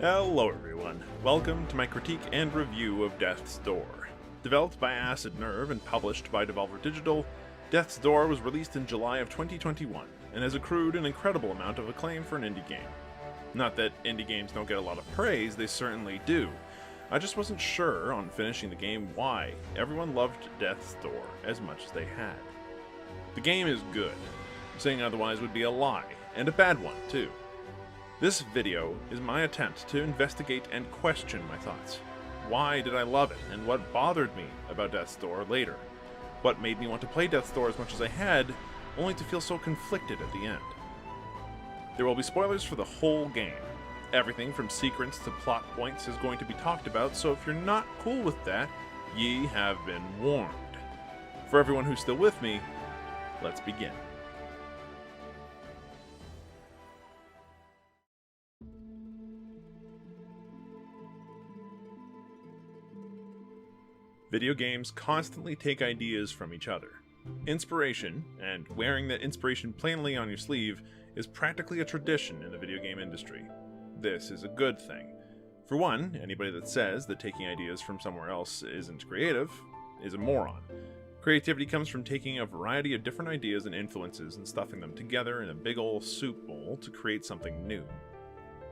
Hello everyone, welcome to my critique and review of Death's Door. Developed by Acid Nerve and published by Devolver Digital, Death's Door was released in July of 2021 and has accrued an incredible amount of acclaim for an indie game. Not that indie games don't get a lot of praise, they certainly do. I just wasn't sure on finishing the game why everyone loved Death's Door as much as they had. The game is good. Saying otherwise would be a lie, and a bad one too. This video is my attempt to investigate and question my thoughts. Why did I love it, and what bothered me about Death's Door later? What made me want to play Death's Door as much as I had, only to feel so conflicted at the end? There will be spoilers for the whole game. Everything from secrets to plot points is going to be talked about, so if you're not cool with that, ye have been warned. For everyone who's still with me, let's begin. Video games constantly take ideas from each other. Inspiration, and wearing that inspiration plainly on your sleeve, is practically a tradition in the video game industry. This is a good thing. For one, anybody that says that taking ideas from somewhere else isn't creative is a moron. Creativity comes from taking a variety of different ideas and influences and stuffing them together in a big ol' soup bowl to create something new.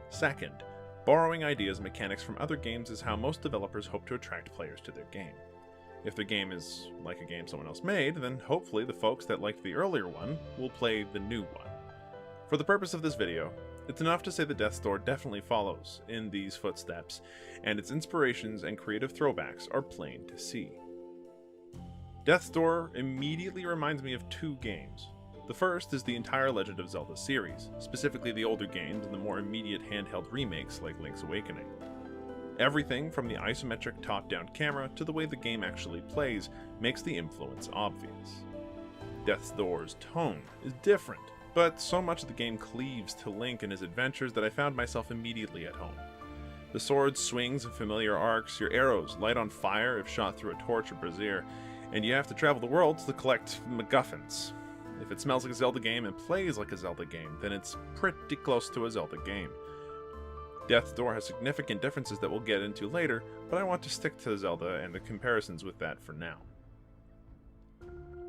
Second, borrowing ideas and mechanics from other games is how most developers hope to attract players to their game. If their game is like a game someone else made, then hopefully the folks that liked the earlier one will play the new one. For the purpose of this video, it's enough to say that Death's Door definitely follows in these footsteps, and its inspirations and creative throwbacks are plain to see. Death's Door immediately reminds me of two games. The first is the entire Legend of Zelda series, specifically the older games and the more immediate handheld remakes like Link's Awakening. Everything from the isometric top-down camera to the way the game actually plays makes the influence obvious. Death's Door's tone is different, but so much of the game cleaves to Link and his adventures that I found myself immediately at home. The sword swings in familiar arcs, your arrows light on fire if shot through a torch or brazier, and you have to travel the world to collect MacGuffins. If it smells like a Zelda game and plays like a Zelda game, then it's pretty close to a Zelda game. Death's Door has significant differences that we'll get into later, but I want to stick to Zelda and the comparisons with that for now.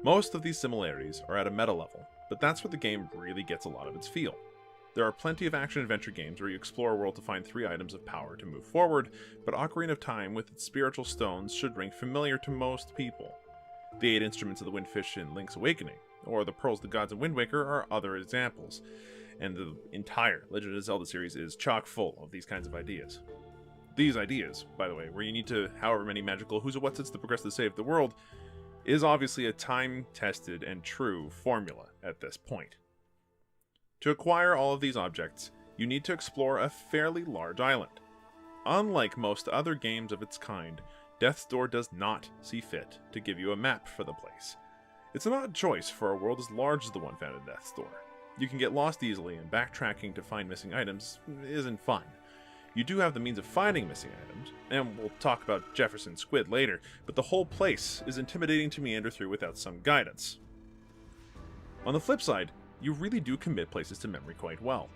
Most of these similarities are at a meta level, but that's where the game really gets a lot of its feel. There are plenty of action-adventure games where you explore a world to find 3 items of power to move forward, but Ocarina of Time with its spiritual stones should ring familiar to most people. The 8 instruments of the Windfish in Link's Awakening, or the Pearls of the Gods in Wind Waker are other examples, and the entire Legend of Zelda series is chock full of these kinds of ideas. These ideas, by the way, where you need to however many magical who's or what's to progress to save the world, is obviously a time-tested and true formula at this point. To acquire all of these objects, you need to explore a fairly large island. Unlike most other games of its kind, Death's Door does not see fit to give you a map for the place. It's an odd choice for a world as large as the one found in Death's Door. You can get lost easily, and backtracking to find missing items isn't fun. You do have the means of finding missing items, and we'll talk about Jefferson Squid later, but the whole place is intimidating to meander through without some guidance. On the flip side, you really do commit places to memory quite well.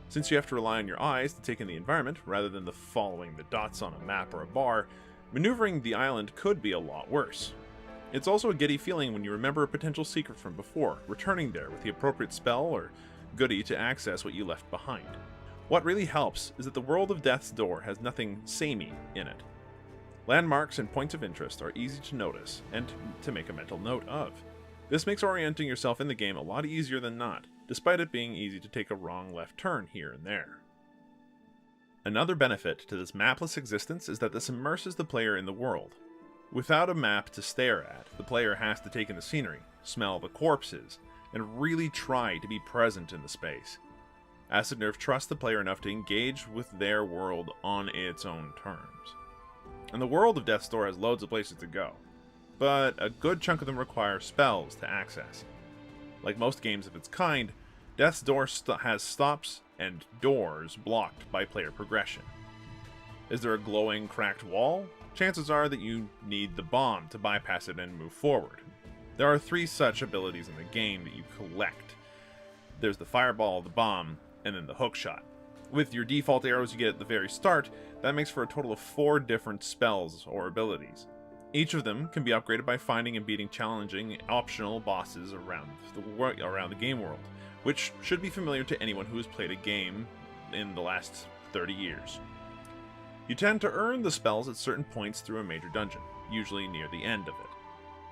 Since you have to rely on your eyes to take in the environment, rather than following the dots on a map or a bar, maneuvering the island could be a lot worse. It's also a giddy feeling when you remember a potential secret from before, returning there with the appropriate spell or goodie to access what you left behind. What really helps is that the world of Death's Door has nothing samey in it. Landmarks and points of interest are easy to notice and to make a mental note of. This makes orienting yourself in the game a lot easier than not, despite it being easy to take a wrong left turn here and there. Another benefit to this mapless existence is that this immerses the player in the world. Without a map to stare at, the player has to take in the scenery, smell the corpses, and really try to be present in the space. Acid Nerve trusts the player enough to engage with their world on its own terms. And the world of Death's Door has loads of places to go, but a good chunk of them require spells to access. Like most games of its kind, Death's Door has stops and doors blocked by player progression. Is there a glowing, cracked wall? Chances are that you need the bomb to bypass it and move forward. There are 3 such abilities in the game that you collect. There's the fireball, the bomb, and then the hookshot. With your default arrows you get at the very start, that makes for a total of 4 different spells or abilities. Each of them can be upgraded by finding and beating challenging, optional bosses around the game world, which should be familiar to anyone who has played a game in the last 30 years. You tend to earn the spells at certain points through a major dungeon, usually near the end of it.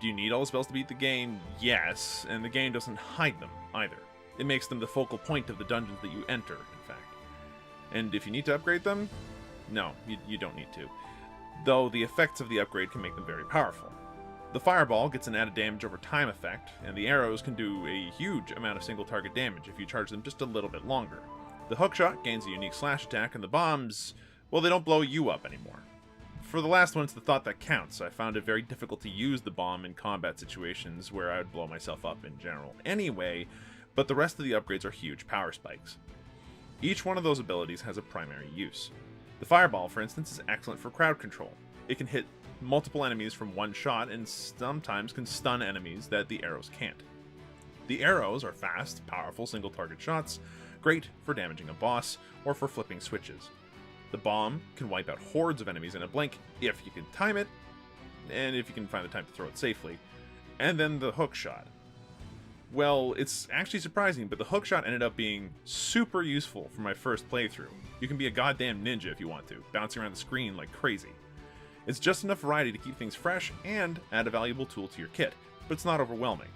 Do you need all the spells to beat the game? Yes, and the game doesn't hide them either. It makes them the focal point of the dungeons that you enter, in fact. And if you need to upgrade them, no, you don't need to. Though the effects of the upgrade can make them very powerful. The fireball gets an added damage over time effect, and the arrows can do a huge amount of single target damage if you charge them just a little bit longer. The hookshot gains a unique slash attack, and the bombs, well, they don't blow you up anymore. For the last one, it's the thought that counts. I found it very difficult to use the bomb in combat situations where I would blow myself up in general anyway, but the rest of the upgrades are huge power spikes. Each one of those abilities has a primary use. The fireball, for instance, is excellent for crowd control. It can hit multiple enemies from one shot and sometimes can stun enemies that the arrows can't. The arrows are fast, powerful single target shots, great for damaging a boss or for flipping switches. The bomb can wipe out hordes of enemies in a blink if you can time it, and if you can find the time to throw it safely. And then the hookshot. Well, it's actually surprising, but the hookshot ended up being super useful for my first playthrough. You can be a goddamn ninja if you want to, bouncing around the screen like crazy. It's just enough variety to keep things fresh and add a valuable tool to your kit, but it's not overwhelming.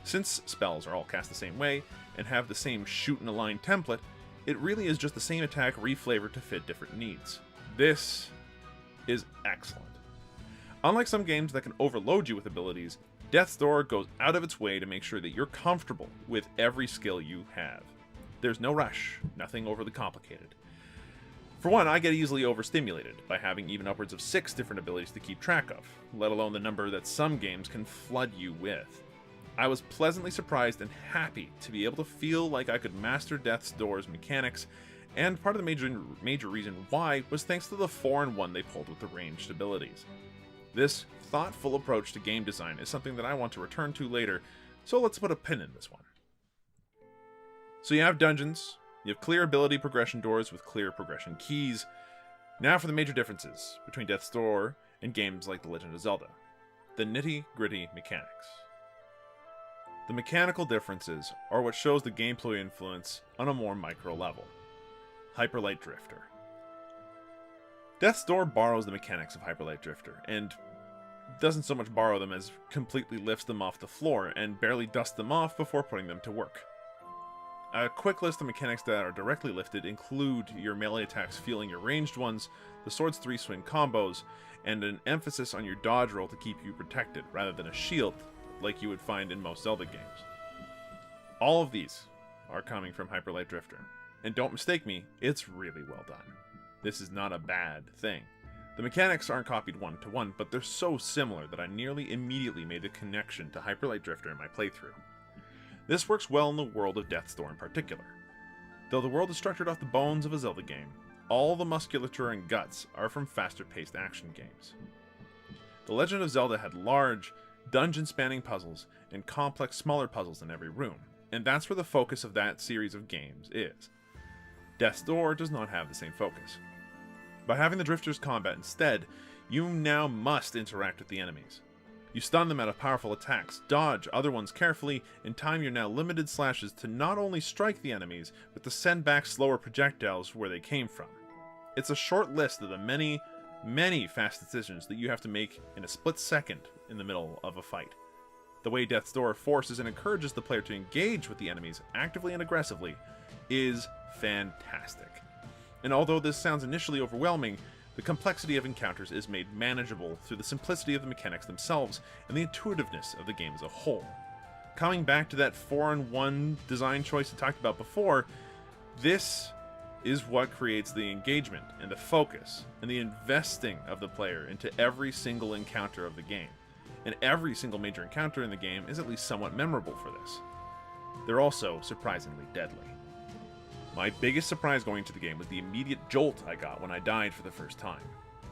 Since spells are all cast the same way and have the same shoot in a line template, it really is just the same attack reflavored to fit different needs. This is excellent. Unlike some games that can overload you with abilities, Death's Door goes out of its way to make sure that you're comfortable with every skill you have. There's no rush, nothing overly complicated. For one, I get easily overstimulated by having even upwards of 6 different abilities to keep track of, let alone the number that some games can flood you with. I was pleasantly surprised and happy to be able to feel like I could master Death's Door's mechanics, and part of the major reason why was thanks to the 4-in-1 they pulled with the ranged abilities. This thoughtful approach to game design is something that I want to return to later, so let's put a pin in this one. So you have dungeons, you have clear ability progression doors with clear progression keys. Now for the major differences between Death's Door and games like The Legend of Zelda. The nitty-gritty mechanics. The mechanical differences are what shows the gameplay influence on a more micro level. Hyperlight Drifter. Death's Door borrows the mechanics of Hyperlight Drifter, and doesn't so much borrow them as completely lifts them off the floor and barely dusts them off before putting them to work. A quick list of mechanics that are directly lifted include your melee attacks fueling your ranged ones, the sword's 3-swing combos, and an emphasis on your dodge roll to keep you protected rather than a shield like you would find in most Zelda games. All of these are coming from Hyperlight Drifter, and don't mistake me, it's really well done. This is not a bad thing. The mechanics aren't copied one-to-one, but they're so similar that I nearly immediately made the connection to Hyperlight Drifter in my playthrough. This works well in the world of Death's Door in particular. Though the world is structured off the bones of a Zelda game, all the musculature and guts are from faster-paced action games. The Legend of Zelda had large, dungeon-spanning puzzles and complex smaller puzzles in every room, and that's where the focus of that series of games is. Death's Door does not have the same focus. By having the Drifter's combat instead, you now must interact with the enemies. You stun them out of powerful attacks, dodge other ones carefully, and time your now limited slashes to not only strike the enemies, but to send back slower projectiles where they came from. It's a short list of the many fast decisions that you have to make in a split second in the middle of a fight. The way Death's Door forces and encourages the player to engage with the enemies actively and aggressively is fantastic. And although this sounds initially overwhelming, the complexity of encounters is made manageable through the simplicity of the mechanics themselves and the intuitiveness of the game as a whole. Coming back to that 4-in-1 design choice I talked about before, this is what creates the engagement and the focus and the investing of the player into every single encounter of the game. And every single major encounter in the game is at least somewhat memorable for this. They're also surprisingly deadly. My biggest surprise going into the game was the immediate jolt I got when I died for the first time.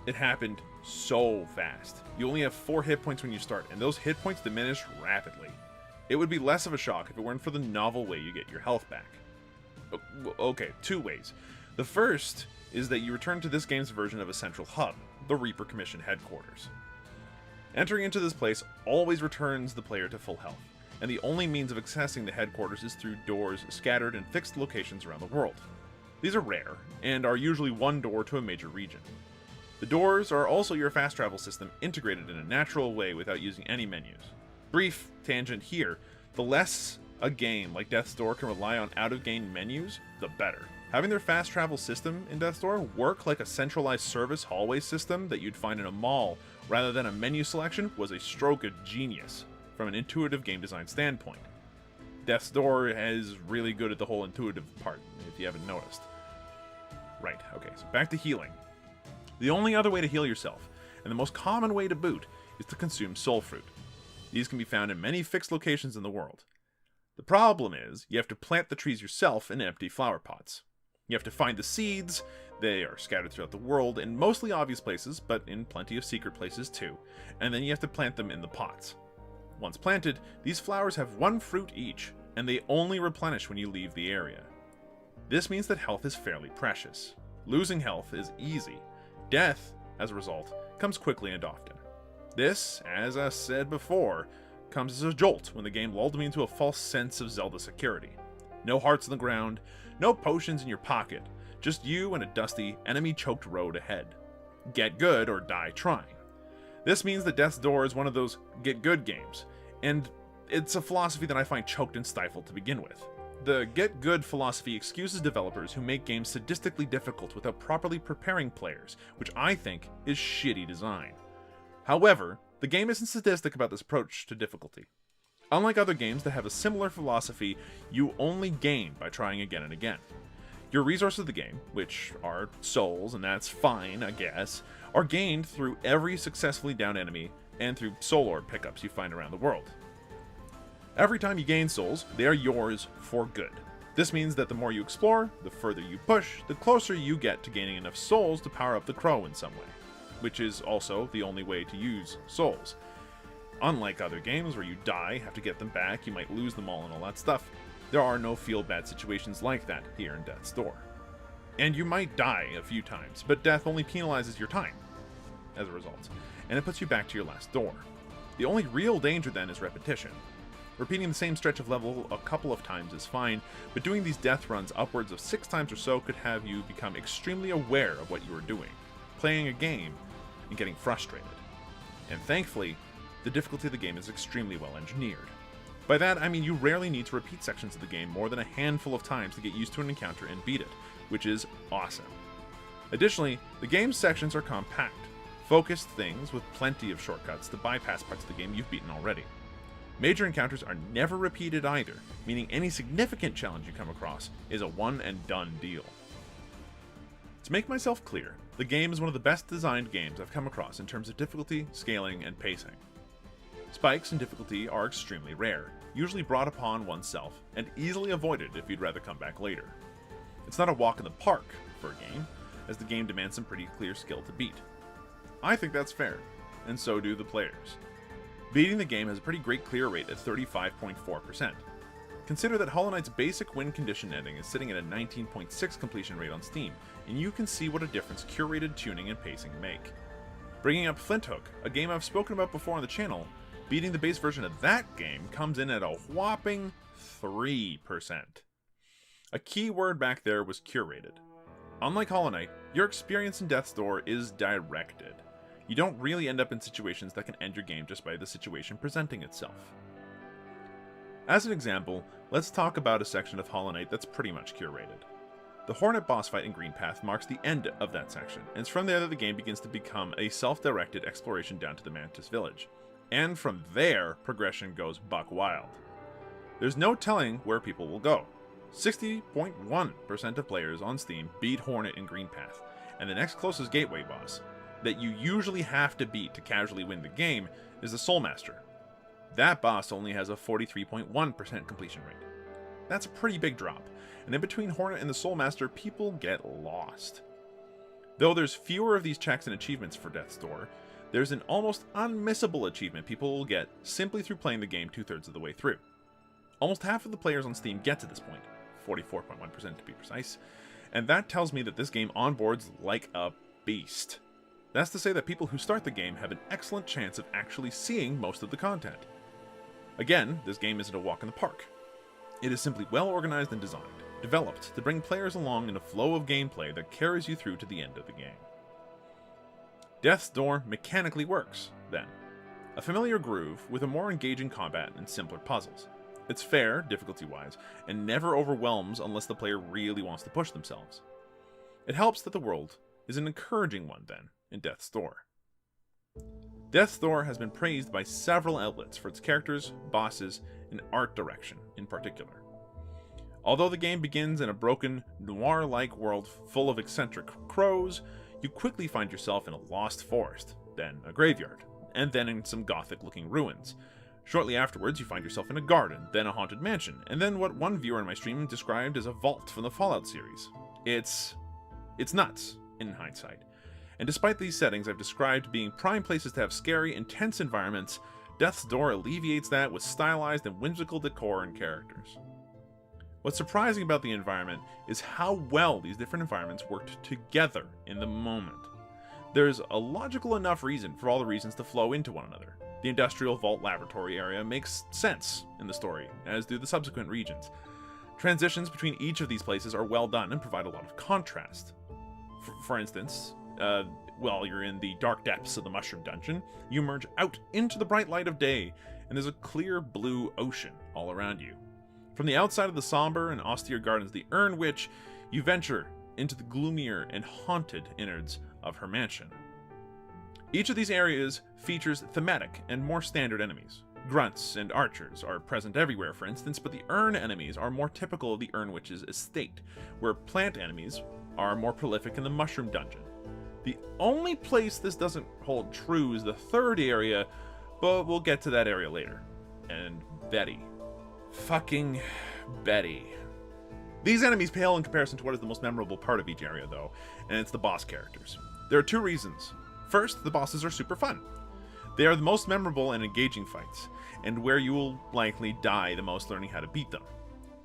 It happened so fast. You only have 4 hit points when you start, and those hit points diminish rapidly. It would be less of a shock if it weren't for the novel way you get your health back. Okay, 2 ways. The first is that you return to this game's version of a central hub, the Reaper Commission headquarters. Entering into this place always returns the player to full health, and the only means of accessing the headquarters is through doors scattered in fixed locations around the world. These are rare, and are usually one door to a major region. The doors are also your fast travel system integrated in a natural way without using any menus. Brief tangent here, the less a game like Death's Door can rely on out-of-game menus, the better. Having their fast travel system in Death's Door work like a centralized service hallway system that you'd find in a mall rather than a menu selection was a stroke of genius from an intuitive game design standpoint. Death's Door is really good at the whole intuitive part, if you haven't noticed. Right, okay, so back to healing. The only other way to heal yourself, and the most common way to boot, is to consume soul fruit. These can be found in many fixed locations in the world. The problem is, you have to plant the trees yourself in empty flower pots. You have to find the seeds, they are scattered throughout the world in mostly obvious places, but in plenty of secret places too, and then you have to plant them in the pots. Once planted, these flowers have one fruit each, and they only replenish when you leave the area. This means that health is fairly precious. Losing health is easy. Death, as a result, comes quickly and often. This, as I said before, comes as a jolt when the game lulled me into a false sense of Zelda security. No hearts on the ground, no potions in your pocket, just you and a dusty, enemy-choked road ahead. Get good or die trying. This means that Death's Door is one of those get-good games, and it's a philosophy that I find choked and stifled to begin with. The get-good philosophy excuses developers who make games sadistically difficult without properly preparing players, which I think is shitty design. However, the game isn't sadistic about this approach to difficulty. Unlike other games that have a similar philosophy, you only gain by trying again and again. Your resources of the game, which are souls, and that's fine, I guess, are gained through every successfully downed enemy and through soul orb pickups you find around the world. Every time you gain souls, they are yours for good. This means that the more you explore, the further you push, the closer you get to gaining enough souls to power up the crow in some way, which is also the only way to use souls. Unlike other games where you die, have to get them back, you might lose them all and all that stuff, there are no feel-bad situations like that here in Death's Door. And you might die a few times, but death only penalizes your time as a result, and it puts you back to your last door. The only real danger then is repetition. Repeating the same stretch of level a couple of times is fine, but doing these death runs upwards of 6 times or so could have you become extremely aware of what you are doing, playing a game, and getting frustrated. And thankfully, the difficulty of the game is extremely well engineered. By that, I mean you rarely need to repeat sections of the game more than a handful of times to get used to an encounter and beat it, which is awesome. Additionally, the game's sections are compact, focused things with plenty of shortcuts to bypass parts of the game you've beaten already. Major encounters are never repeated either, meaning any significant challenge you come across is a one-and-done deal. To make myself clear, the game is one of the best designed games I've come across in terms of difficulty, scaling, and pacing. Spikes in difficulty are extremely rare, usually brought upon oneself, and easily avoided if you'd rather come back later. It's not a walk in the park for a game, as the game demands some pretty clear skill to beat. I think that's fair, and so do the players. Beating the game has a pretty great clear rate at 35.4%. Consider that Hollow Knight's basic win condition ending is sitting at a 19.6 completion rate on Steam, and you can see what a difference curated tuning and pacing make. Bringing up Flinthook, a game I've spoken about before on the channel, beating the base version of that game comes in at a whopping 3%. A key word back there was curated. Unlike Hollow Knight, your experience in Death's Door is directed. You don't really end up in situations that can end your game just by the situation presenting itself. As an example, let's talk about a section of Hollow Knight that's pretty much curated. The Hornet boss fight in Green Path marks the end of that section, and it's from there that the game begins to become a self-directed exploration down to the Mantis village. And from there, progression goes buck wild. There's no telling where people will go. 60.1% of players on Steam beat Hornet in Green Path, and the next closest gateway boss, that you usually have to beat to casually win the game, is the Soulmaster. That boss only has a 43.1% completion rate. That's a pretty big drop, and in between Hornet and the Soulmaster, people get lost. Though there's fewer of these checks and achievements for Death's Door, there's an almost unmissable achievement people will get simply through playing the game 2/3 of the way through. Almost half of the players on Steam get to this point, 44.1% to be precise, And that tells me that this game onboards like a beast. That's to say that people who start the game have an excellent chance of actually seeing most of the content. Again, this game isn't a walk in the park. It is simply well organized and designed, developed to bring players along in a flow of gameplay that carries you through to the end of the game. Death's Door mechanically works, then. A familiar groove with a more engaging combat and simpler puzzles. It's fair, difficulty-wise, and never overwhelms unless the player really wants to push themselves. It helps that the world is an encouraging one, then, in Death's Door. Death's Door has been praised by several outlets for its characters, bosses, and art direction in particular. Although the game begins in a broken, noir-like world full of eccentric crows, you quickly find yourself in a lost forest, then a graveyard, and then in some gothic-looking ruins. Shortly afterwards, you find yourself in a garden, then a haunted mansion, and then what one viewer in my stream described as a vault from the Fallout series. It's nuts, in hindsight. And despite these settings I've described being prime places to have scary, intense environments, Death's Door alleviates that with stylized and whimsical decor and characters. What's surprising about the environment is how well these different environments worked together in the moment. There's a logical enough reason for all the reasons to flow into one another. The industrial vault laboratory area makes sense in the story, as do the subsequent regions. Transitions between each of these places are well done and provide a lot of contrast. For instance, while you're in the dark depths of the Mushroom Dungeon, you emerge out into the bright light of day, and there's a clear blue ocean all around you. From the outside of the somber and austere gardens of the Urn Witch, you venture into the gloomier and haunted innards of her mansion. Each of these areas features thematic and more standard enemies. Grunts and archers are present everywhere, for instance, but the Urn enemies are more typical of the Urn Witch's estate, where plant enemies are more prolific in the Mushroom Dungeon. The only place this doesn't hold true is the third area, but we'll get to that area later. And Betty. Fucking Betty. These enemies pale in comparison to what is the most memorable part of each area, though, and it's the boss characters. There are two reasons. First, the bosses are super fun. They are the most memorable and engaging fights, and where you will likely die the most learning how to beat them.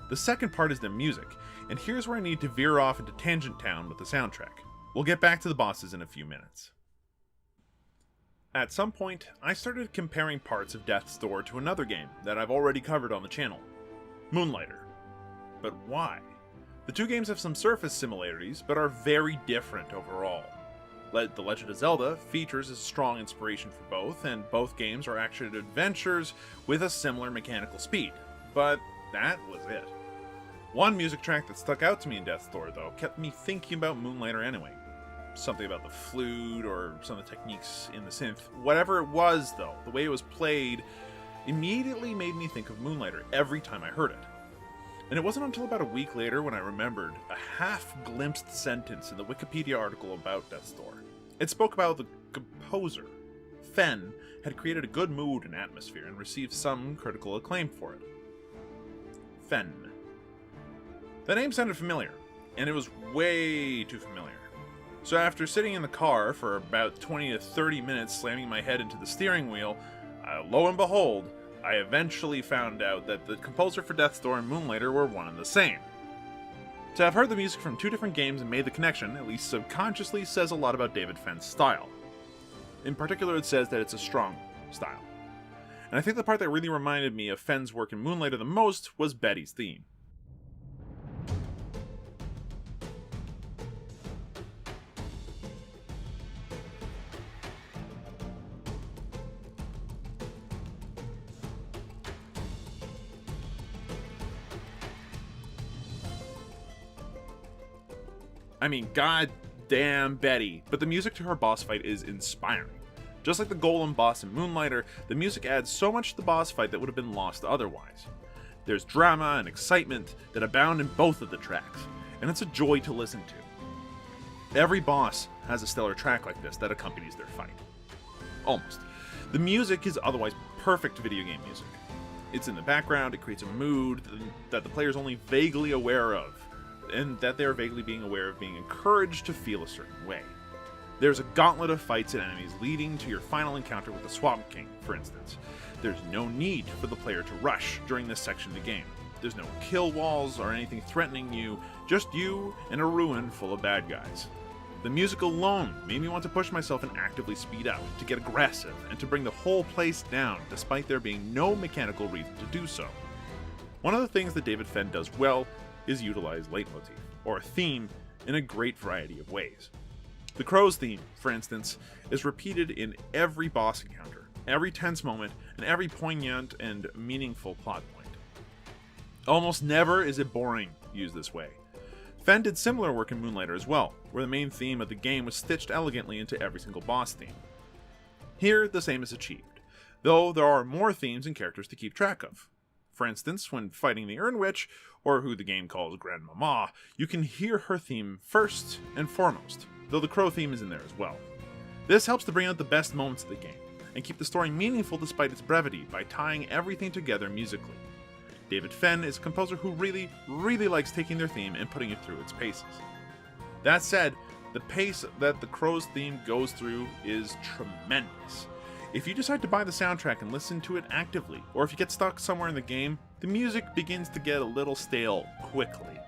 The second part is their music, and here's where I need to veer off into Tangent Town with the soundtrack. We'll get back to the bosses in a few minutes. At some point, I started comparing parts of Death's Door to another game that I've already covered on the channel, Moonlighter. But why? The two games have some surface similarities, but are very different overall. The Legend of Zelda features a strong inspiration for both, and both games are action adventures with a similar mechanical speed. But that was it. One music track that stuck out to me in Death's Door, though, kept me thinking about Moonlighter anyway. Something about the flute, or some of the techniques in the synth. Whatever it was, though, the way it was played immediately made me think of Moonlighter every time I heard it. And it wasn't until about a week later when I remembered a half-glimpsed sentence in the Wikipedia article about Death's Door. It spoke about the composer. Fen had created a good mood and atmosphere and received some critical acclaim for it. Fen. The name sounded familiar, and it was way too familiar. So after sitting in the car for about 20 to 30 minutes slamming my head into the steering wheel, lo and behold, I eventually found out that the composer for Death's Door and Moonlighter were one and the same. To have heard the music from two different games and made the connection, at least subconsciously, says a lot about David Fenn's style. In particular, it says that it's a strong style. And I think the part that really reminded me of Fenn's work in Moonlighter the most was Betty's theme. I mean, goddamn Betty, but the music to her boss fight is inspiring. Just like the Golem boss in Moonlighter, the music adds so much to the boss fight that would have been lost otherwise. There's drama and excitement that abound in both of the tracks, and it's a joy to listen to. Every boss has a stellar track like this that accompanies their fight. Almost. The music is otherwise perfect video game music. It's in the background, it creates a mood that the player is only vaguely aware of, and that they're vaguely being aware of being encouraged to feel a certain way. There's a gauntlet of fights and enemies leading to your final encounter with the Swamp King, for instance. There's no need for the player to rush during this section of the game. There's no kill walls or anything threatening you, just you and a ruin full of bad guys. The music alone made me want to push myself and actively speed up, to get aggressive, and to bring the whole place down, despite there being no mechanical reason to do so. One of the things that David Fenn does well is utilize leitmotif, or a theme, in a great variety of ways. The Crow's theme, for instance, is repeated in every boss encounter, every tense moment, and every poignant and meaningful plot point. Almost never is it boring used this way. Fenn did similar work in Moonlighter as well, where the main theme of the game was stitched elegantly into every single boss theme. Here, the same is achieved, though there are more themes and characters to keep track of. For instance, when fighting the Urn Witch, or who the game calls Grandmama, you can hear her theme first and foremost, though the Crow theme is in there as well. This helps to bring out the best moments of the game, and keep the story meaningful despite its brevity by tying everything together musically. David Fenn is a composer who really likes taking their theme and putting it through its paces. That said, the pace that the Crow's theme goes through is tremendous. If you decide to buy the soundtrack and listen to it actively, or if you get stuck somewhere in the game, the music begins to get a little stale quickly.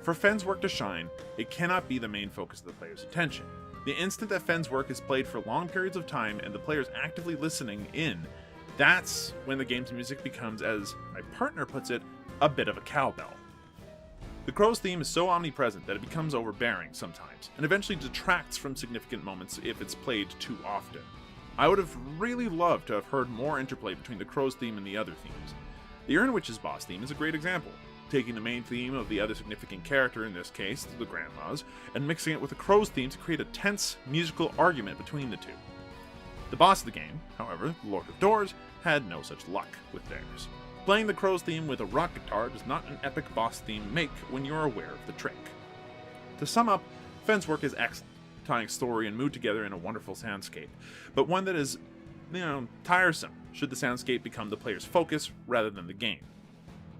For Fenn's work to shine, it cannot be the main focus of the player's attention. The instant that Fenn's work is played for long periods of time and the player's actively listening in, that's when the game's music becomes, as my partner puts it, a bit of a cowbell. The Crow's theme is so omnipresent that it becomes overbearing sometimes, and eventually detracts from significant moments if it's played too often. I would have really loved to have heard more interplay between the Crow's theme and the other themes. The Urn Witch's boss theme is a great example, taking the main theme of the other significant character, in this case, the Grandmas, and mixing it with the Crow's theme to create a tense musical argument between the two. The boss of the game, however, the Lord of Doors, had no such luck with theirs. Playing the Crow's theme with a rock guitar does not an epic boss theme make when you're aware of the trick. To sum up, Fenn's work is excellent, tying story and mood together in a wonderful soundscape, but one that is, tiresome should the soundscape become the player's focus rather than the game.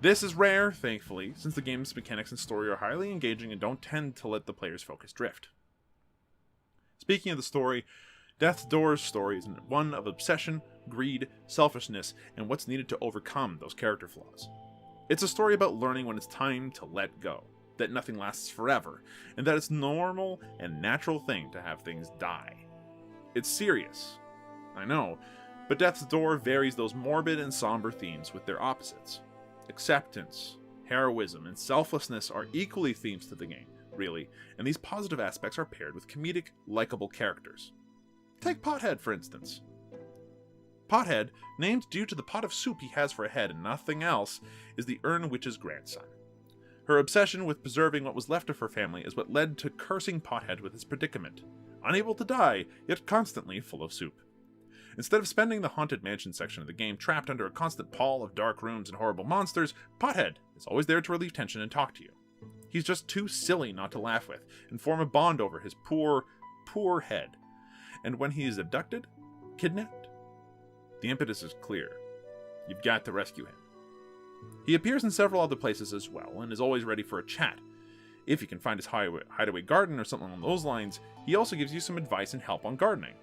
This is rare, thankfully, since the game's mechanics and story are highly engaging and don't tend to let the player's focus drift. Speaking of the story, Death's Door's story is one of obsession, greed, selfishness, and what's needed to overcome those character flaws. It's a story about learning when it's time to let go, that nothing lasts forever, and that it's a normal and natural thing to have things die. It's serious, I know, but Death's Door varies those morbid and somber themes with their opposites. Acceptance, heroism, and selflessness are equally themes to the game, really, and these positive aspects are paired with comedic, likable characters. Take Pothead, for instance. Pothead, named due to the pot of soup he has for a head and nothing else, is the Urn Witch's grandson. Her obsession with preserving what was left of her family is what led to cursing Pothead with his predicament. Unable to die, yet constantly full of soup. Instead of spending the Haunted Mansion section of the game trapped under a constant pall of dark rooms and horrible monsters, Pothead is always there to relieve tension and talk to you. He's just too silly not to laugh with, and form a bond over his poor head. And when he is abducted, kidnapped, the impetus is clear. You've got to rescue him. He appears in several other places as well, and is always ready for a chat. If you can find his hideaway garden or something along those lines, he also gives you some advice and help on gardening.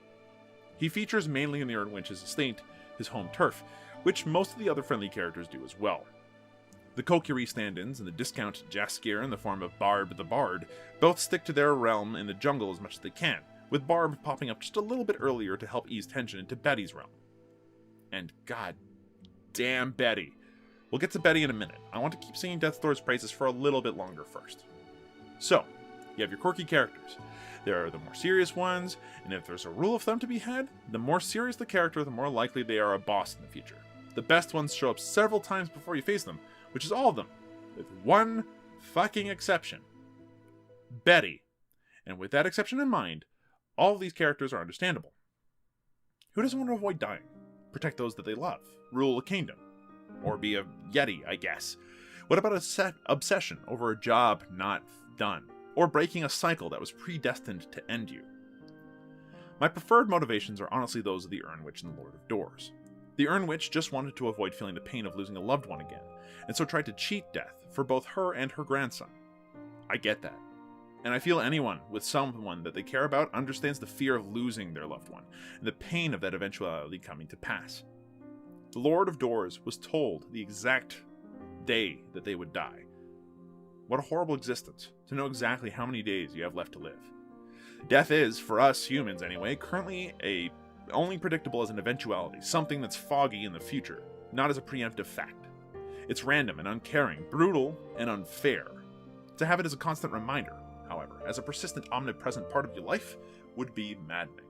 He features mainly in the Urn Witch's estate, his home turf, which most of the other friendly characters do as well. The Kokiri stand-ins and the discount Jaskier in the form of Barb the Bard both stick to their realm in the jungle as much as they can, with Barb popping up just a little bit earlier to help ease tension into Betty's realm. And god damn Betty. We'll get to Betty in a minute. I want to keep singing Death's Door's praises for a little bit longer first. So, you have your quirky characters. There are the more serious ones, and if there's a rule of thumb to be had, the more serious the character, the more likely they are a boss in the future. The best ones show up several times before you face them, which is all of them, with one fucking exception. Betty. And with that exception in mind, all of these characters are understandable. Who doesn't want to avoid dying? Protect those that they love? Rule a kingdom? Or be a yeti, I guess. What about a obsession over a job not done? Or breaking a cycle that was predestined to end you? My preferred motivations are honestly those of the Urn Witch and the Lord of Doors. The Urn Witch just wanted to avoid feeling the pain of losing a loved one again, and so tried to cheat death for both her and her grandson. I get that. And I feel anyone with someone that they care about understands the fear of losing their loved one, and the pain of that eventuality coming to pass. The Lord of Doors was told the exact day that they would die. What a horrible existence, to know exactly how many days you have left to live. Death is, for us humans anyway, currently only predictable as an eventuality, something that's foggy in the future, not as a preemptive fact. It's random and uncaring, brutal and unfair. To have it as a constant reminder, however, as a persistent, omnipresent part of your life, would be maddening.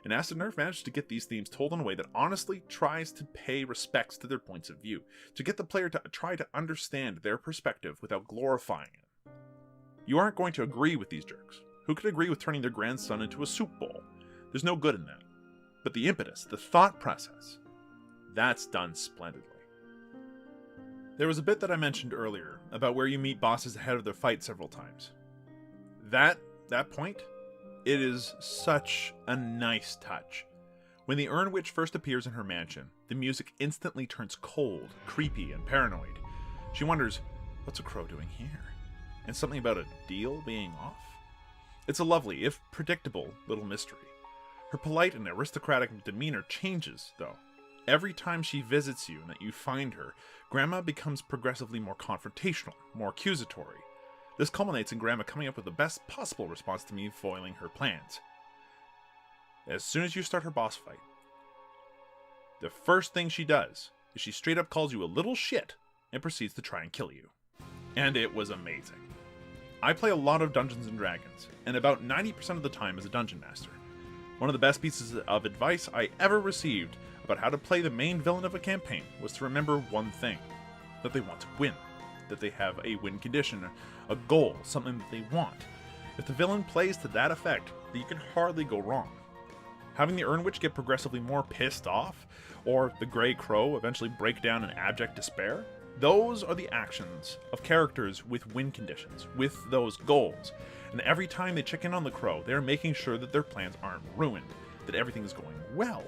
And Acid Nerve managed to get these themes told in a way that honestly tries to pay respects to their points of view, to get the player to try to understand their perspective without glorifying it. You aren't going to agree with these jerks. Who could agree with turning their grandson into a soup bowl? There's no good in that. But the impetus, the thought process, that's done splendidly. There was a bit that I mentioned earlier about where you meet bosses ahead of their fight several times. That point, it is such a nice touch. When the Urn Witch first appears in her mansion, the music instantly turns cold, creepy, and paranoid. She wonders, what's a crow doing here? And something about a deal being off? It's a lovely, if predictable, little mystery. Her polite and aristocratic demeanor changes, though. Every time she visits you and that you find her, Grandma becomes progressively more confrontational, more accusatory. This culminates in Grandma coming up with the best possible response to me foiling her plans. As soon as you start her boss fight, the first thing she does is she straight up calls you a little shit and proceeds to try and kill you. And it was amazing. I play a lot of Dungeons & Dragons, and about 90% of the time as a Dungeon Master. One of the best pieces of advice I ever received about how to play the main villain of a campaign was to remember one thing, that they want to win, that they have a win condition, a goal, something that they want. If the villain plays to that effect, then you can hardly go wrong. Having the Urn Witch get progressively more pissed off, or the Grey Crow eventually break down in abject despair, those are the actions of characters with win conditions, with those goals. And every time they check in on the Crow, they're making sure that their plans aren't ruined, that everything is going well.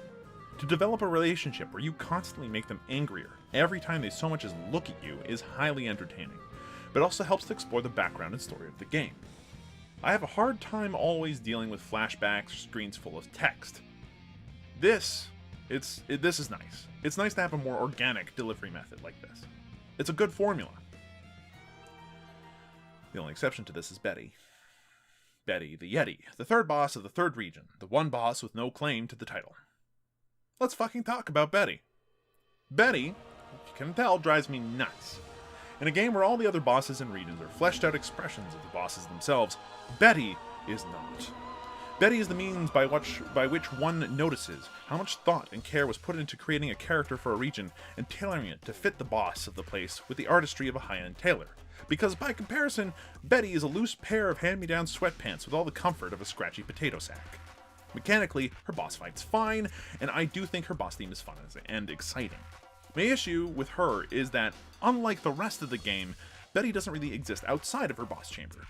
To develop a relationship where you constantly make them angrier every time they so much as look at you is highly entertaining, but also helps to explore the background and story of the game. I have a hard time always dealing with flashbacks or screens full of text. This is nice. It's nice to have a more organic delivery method like this. It's a good formula. The only exception to this is Betty. Betty, the Yeti, the third boss of the third region, the one boss with no claim to the title. Let's fucking talk about Betty. Betty, if you can tell, drives me nuts. In a game where all the other bosses and regions are fleshed out expressions of the bosses themselves, Betty is not. Betty is the means by which one notices how much thought and care was put into creating a character for a region and tailoring it to fit the boss of the place with the artistry of a high-end tailor. Because by comparison, Betty is a loose pair of hand-me-down sweatpants with all the comfort of a scratchy potato sack. Mechanically, her boss fight's fine, and I do think her boss theme is fun and exciting. My issue with her is that, unlike the rest of the game, Betty doesn't really exist outside of her boss chamber.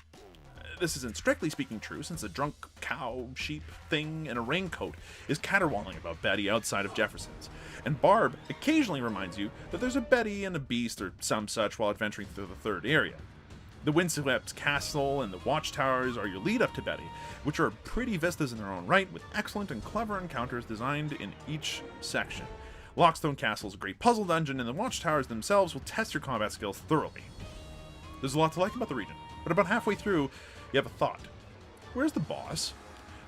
This isn't strictly speaking true, since a drunk cow, sheep, thing, in a raincoat is caterwauling about Betty outside of Jefferson's, and Barb occasionally reminds you that there's a Betty and a beast or some such while adventuring through the third area. The Windswept Castle and the Watchtowers are your lead-up to Betty, which are pretty vistas in their own right, with excellent and clever encounters designed in each section. Lockstone Castle is a great puzzle dungeon, and the Watchtowers themselves will test your combat skills thoroughly. There's a lot to like about the region, but about halfway through, you have a thought. Where's the boss?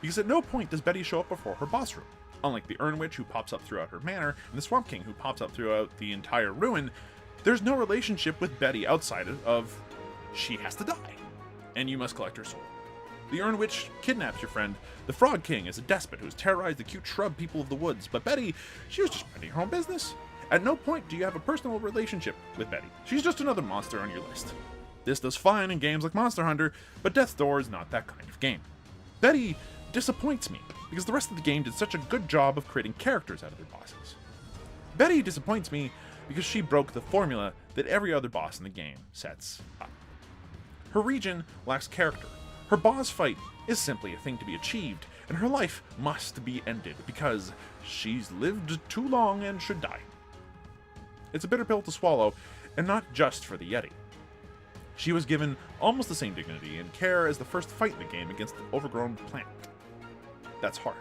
Because at no point does Betty show up before her boss room. Unlike the Urn Witch, who pops up throughout her manor, and the Swamp King, who pops up throughout the entire ruin, there's no relationship with Betty outside of she has to die, and you must collect her soul. The Urn Witch kidnaps your friend. The Frog King is a despot who has terrorized the cute shrub people of the woods, but Betty, she was just minding her own business. At no point do you have a personal relationship with Betty. She's just another monster on your list. This does fine in games like Monster Hunter, but Death's Door is not that kind of game. Betty disappoints me, because the rest of the game did such a good job of creating characters out of their bosses. Betty disappoints me because she broke the formula that every other boss in the game sets up. Her region lacks character. Her boss fight is simply a thing to be achieved, and her life must be ended because she's lived too long and should die. It's a bitter pill to swallow, and not just for the Yeti. She was given almost the same dignity and care as the first fight in the game against the overgrown plant. That's harsh.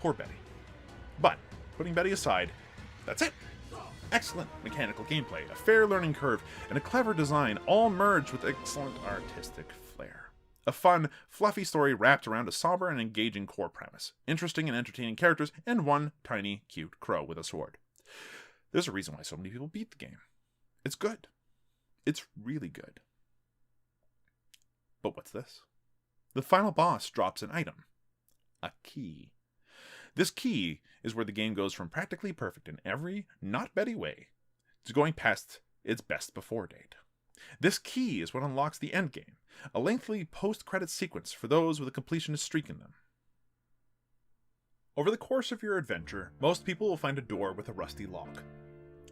Poor Betty. But, putting Betty aside, that's it. Excellent mechanical gameplay, a fair learning curve, and a clever design all merged with excellent artistic flair. A fun, fluffy story wrapped around a somber and engaging core premise, interesting and entertaining characters, and one tiny, cute crow with a sword. There's a reason why so many people beat the game. It's good. It's really good. But what's this? The final boss drops an item. A key. This key is where the game goes from practically perfect in every not Betty way to going past its best before date. This key is what unlocks the endgame, a lengthy post-credit sequence for those with a completionist streak in them. Over the course of your adventure, most people will find a door with a rusty lock.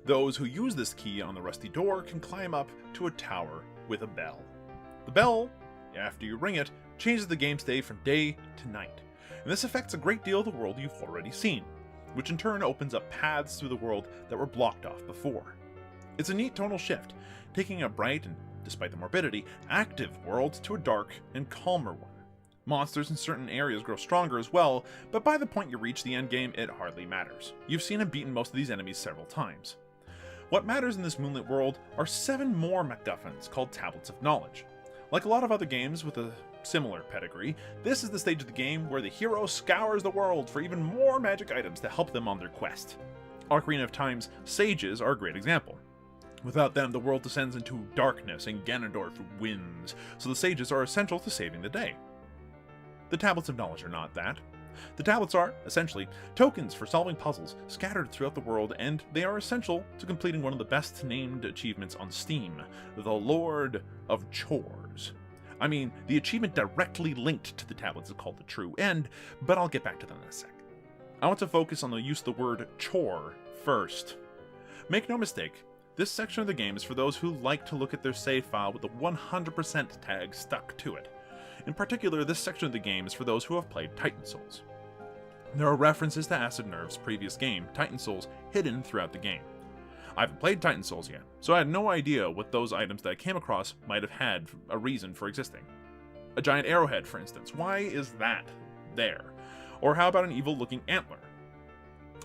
Those who use this key on the rusty door can climb up to a tower with a bell. The bell, after you ring it, changes the game state from day to night, and this affects a great deal of the world you've already seen, which in turn opens up paths through the world that were blocked off before. It's a neat tonal shift, taking a bright and, despite the morbidity, active world to a dark and calmer one. Monsters in certain areas grow stronger as well, but by the point you reach the endgame, it hardly matters. You've seen and beaten most of these enemies several times. What matters in this moonlit world are 7 more MacGuffins called Tablets of Knowledge. Like a lot of other games with a similar pedigree, this is the stage of the game where the hero scours the world for even more magic items to help them on their quest. Ocarina of Time's sages are a great example. Without them, the world descends into darkness and Ganondorf wins, so the sages are essential to saving the day. The Tablets of Knowledge are not that. The tablets are, essentially, tokens for solving puzzles scattered throughout the world, and they are essential to completing one of the best named achievements on Steam, the Lord of Chores. I mean, the achievement directly linked to the tablets is called the True End, but I'll get back to that in a sec. I want to focus on the use of the word chore first. Make no mistake, this section of the game is for those who like to look at their save file with the 100% tag stuck to it. In particular, this section of the game is for those who have played Titan Souls. There are references to Acid Nerve's previous game, Titan Souls, hidden throughout the game. I haven't played Titan Souls yet, so I had no idea what those items that I came across might have had a reason for existing. A giant arrowhead, for instance. Why is that there? Or how about an evil-looking antler?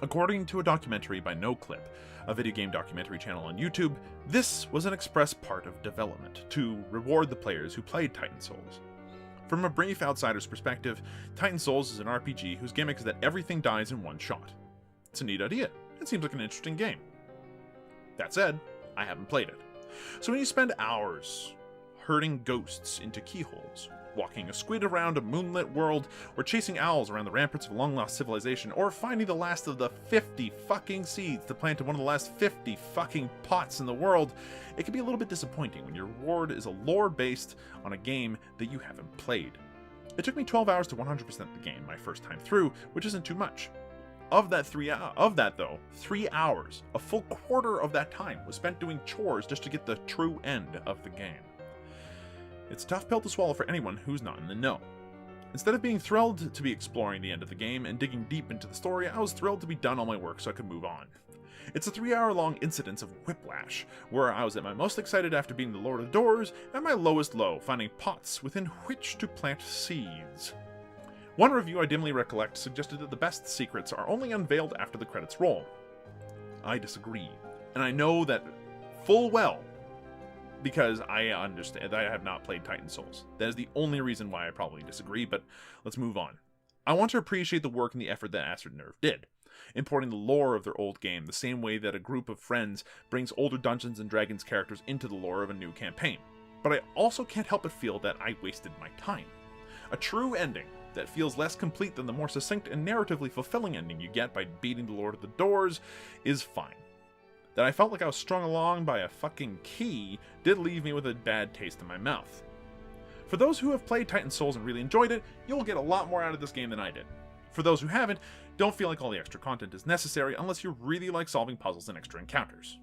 According to a documentary by NoClip, a video game documentary channel on YouTube, this was an express part of development, to reward the players who played Titan Souls. From a brief outsider's perspective, Titan Souls is an RPG whose gimmick is that everything dies in one shot. It's a neat idea. It seems like an interesting game. That said, I haven't played it. So when you spend hours herding ghosts into keyholes, walking a squid around a moonlit world, or chasing owls around the ramparts of a long-lost civilization, or finding the last of the 50 fucking seeds to plant in one of the last 50 fucking pots in the world, it can be a little bit disappointing when your reward is a lore based on a game that you haven't played. It took me 12 hours to 100% the game my first time through, which isn't too much. Of that 3 hours, a full quarter of that time was spent doing chores just to get the true end of the game. It's a tough pill to swallow for anyone who's not in the know. Instead of being thrilled to be exploring the end of the game and digging deep into the story, I was thrilled to be done all my work so I could move on. It's a 3-hour-long incidence of whiplash, where I was at my most excited after being the Lord of Doors, and my lowest low, finding pots within which to plant seeds. One review I dimly recollect suggested that the best secrets are only unveiled after the credits roll. I disagree, and I know that full well, because I understand that I have not played Titan Souls. That is the only reason why I probably disagree, but let's move on. I want to appreciate the work and the effort that Acid Nerve did, importing the lore of their old game the same way that a group of friends brings older Dungeons & Dragons characters into the lore of a new campaign. But I also can't help but feel that I wasted my time. A true ending that feels less complete than the more succinct and narratively fulfilling ending you get by beating the Lord of the Doors is fine. That I felt like I was strung along by a fucking key did leave me with a bad taste in my mouth. For those who have played Titan Souls and really enjoyed it, you'll get a lot more out of this game than I did. For those who haven't, don't feel like all the extra content is necessary unless you really like solving puzzles and extra encounters.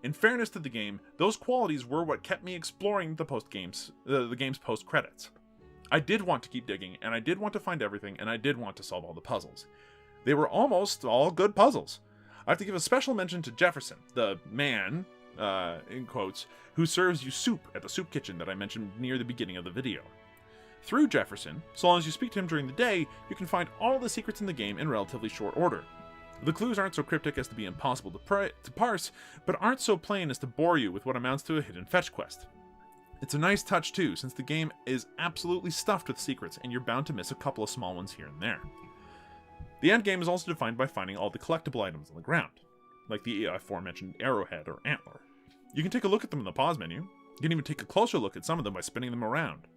In fairness to the game, those qualities were what kept me exploring the game's post-credits. I did want to keep digging, and I did want to find everything, and I did want to solve all the puzzles. They were almost all good puzzles. I have to give a special mention to Jefferson, the man, in quotes, who serves you soup at the soup kitchen that I mentioned near the beginning of the video. Through Jefferson, so long as you speak to him during the day, you can find all the secrets in the game in relatively short order. The clues aren't so cryptic as to be impossible to parse, but aren't so plain as to bore you with what amounts to a hidden fetch quest. It's a nice touch too, since the game is absolutely stuffed with secrets, and you're bound to miss a couple of small ones here and there. The endgame is also defined by finding all the collectible items on the ground, like the aforementioned arrowhead or antler. You can take a look at them in the pause menu. You can even take a closer look at some of them by spinning them around.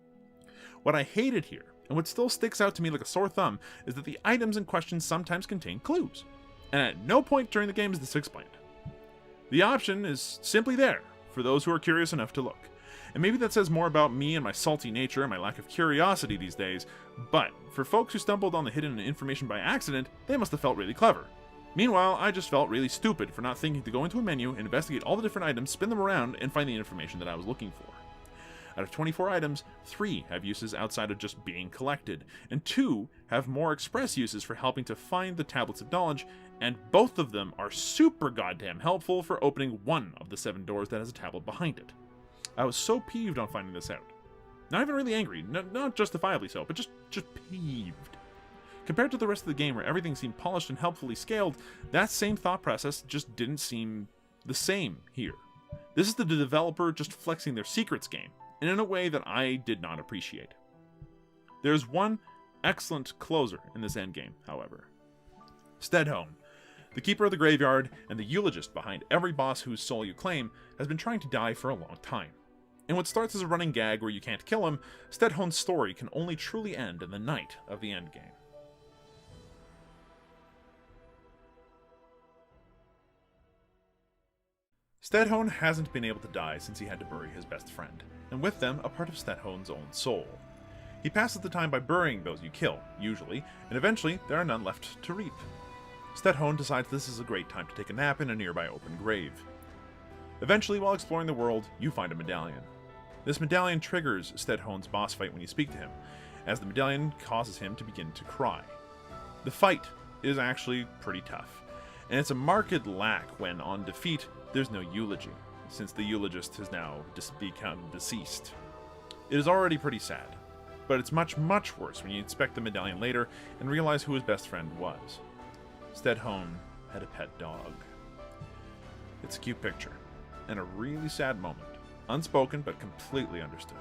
What I hated here, and what still sticks out to me like a sore thumb, is that the items in question sometimes contain clues, and at no point during the game is this explained. The option is simply there for those who are curious enough to look. And maybe that says more about me and my salty nature and my lack of curiosity these days, but for folks who stumbled on the hidden information by accident, they must have felt really clever. Meanwhile, I just felt really stupid for not thinking to go into a menu, investigate all the different items, spin them around, and find the information that I was looking for. Out of 24 items, 3 have uses outside of just being collected, and 2 have more express uses for helping to find the tablets of knowledge, and both of them are super goddamn helpful for opening one of the 7 doors that has a tablet behind it. I was so peeved on finding this out. Not even really angry, not justifiably so, but just peeved. Compared to the rest of the game where everything seemed polished and helpfully scaled, that same thought process just didn't seem the same here. This is the developer just flexing their secrets game, and in a way that I did not appreciate. There's one excellent closer in this endgame, however. Stedhone, the keeper of the graveyard and the eulogist behind every boss whose soul you claim, has been trying to die for a long time. In what starts as a running gag where you can't kill him, Stedhone's story can only truly end in the night of the endgame. Stedhone hasn't been able to die since he had to bury his best friend, and with them, a part of Stedhone's own soul. He passes the time by burying those you kill, usually, and eventually there are none left to reap. Stedhone decides this is a great time to take a nap in a nearby open grave. Eventually, while exploring the world, you find a medallion. This medallion triggers Stedhone's boss fight when you speak to him, as the medallion causes him to begin to cry. The fight is actually pretty tough, and it's a marked lack when, on defeat, there's no eulogy, since the eulogist has now become deceased. It is already pretty sad, but it's much, much worse when you inspect the medallion later and realize who his best friend was. Stedhone had a pet dog. It's a cute picture, and a really sad moment, unspoken but completely understood.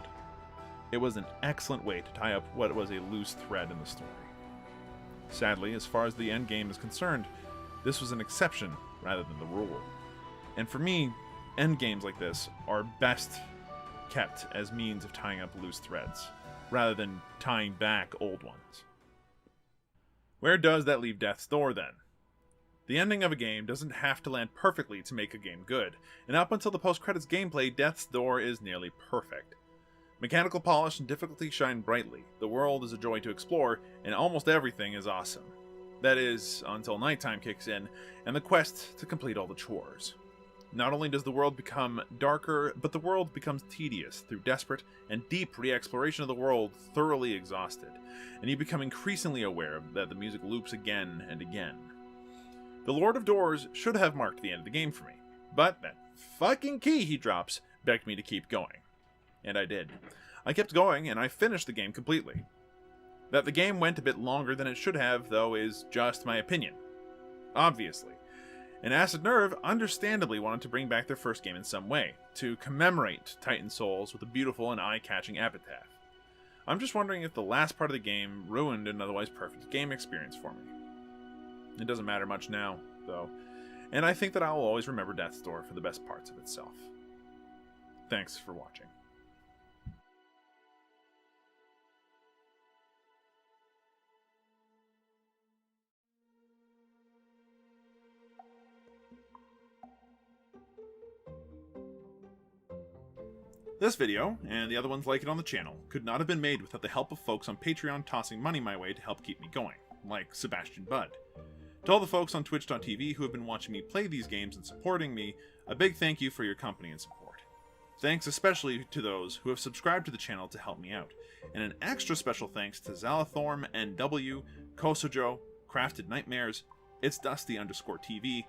It was an excellent way to tie up what was a loose thread in the story. Sadly, as far as the endgame is concerned, this was an exception rather than the rule. And for me, endgames like this are best kept as means of tying up loose threads, rather than tying back old ones. Where does that leave Death's Door then? The ending of a game doesn't have to land perfectly to make a game good, and up until the post-credits gameplay, Death's Door is nearly perfect. Mechanical polish and difficulty shine brightly, the world is a joy to explore, and almost everything is awesome. That is, until nighttime kicks in, and the quest to complete all the chores. Not only does the world become darker, but the world becomes tedious through desperate and deep re-exploration of the world thoroughly exhausted, and you become increasingly aware that the music loops again and again. The Lord of Doors should have marked the end of the game for me, but that fucking key he drops begged me to keep going. And I did. I kept going, and I finished the game completely. That the game went a bit longer than it should have, though, is just my opinion. Obviously. And Acid Nerve understandably wanted to bring back their first game in some way, to commemorate Titan Souls with a beautiful and eye-catching epitaph. I'm just wondering if the last part of the game ruined an otherwise perfect game experience for me. It doesn't matter much now, though, and I think that I will always remember Death's Door for the best parts of itself. Thanks for watching. This video, and the other ones like it on the channel, could not have been made without the help of folks on Patreon tossing money my way to help keep me going, like Sebastian Budd. To all the folks on Twitch.tv who have been watching me play these games and supporting me, a big thank you for your company and support. Thanks especially to those who have subscribed to the channel to help me out, and an extra special thanks to Zalathorm, NW, Kosojo, Crafted Nightmares, It's Dusty_TV,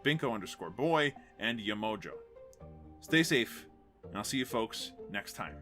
Binko_boy, and Yamojo. Stay safe, and I'll see you folks next time.